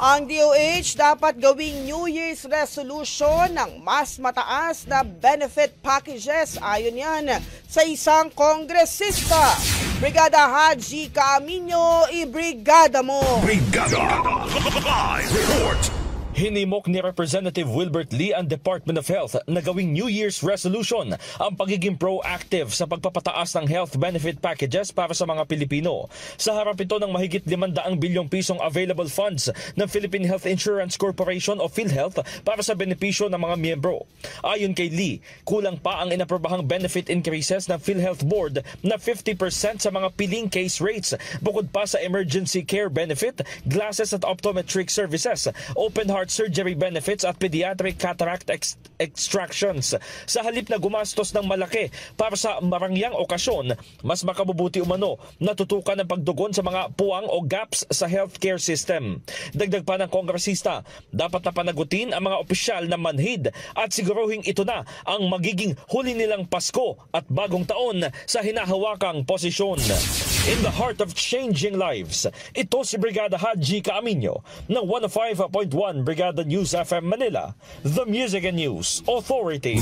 Ang DOH dapat gawing New Year's resolution ng mas mataas na benefit packages ayon yan sa isang kongresista. Brigada Haji Caaminio, ibrigada mo! Brigada! Live report! Hinimok ni Representative Wilbert Lee ang Department of Health na gawing New Year's resolution ang pagiging proactive sa pagpapataas ng health benefit packages para sa mga Pilipino. Sa harap ito ng mahigit 500 bilyong pisong available funds ng Philippine Health Insurance Corporation o PhilHealth para sa benepisyo ng mga miyembro. Ayon kay Lee, kulang pa ang inaprobahang benefit increases ng PhilHealth Board na 50% sa mga piling case rates, bukod pa sa emergency care benefit, glasses at optometric services, open heart surgery benefits at pediatric cataract extractions. Sa halip na gumastos ng malaki para sa marangyang okasyon, mas makabubuti umano na tutukan ang pagdugon sa mga puwang o gaps sa healthcare system. Dagdag pa ng kongresista, dapat na panagutin ang mga opisyal na manhid at siguruhing ito na ang magiging huli nilang Pasko at bagong taon sa hinahawakang posisyon. In the heart of changing lives, ito si Brigada Haji Caaminio ng 105.1 Brigada News FM Manila, the Music and News Authority.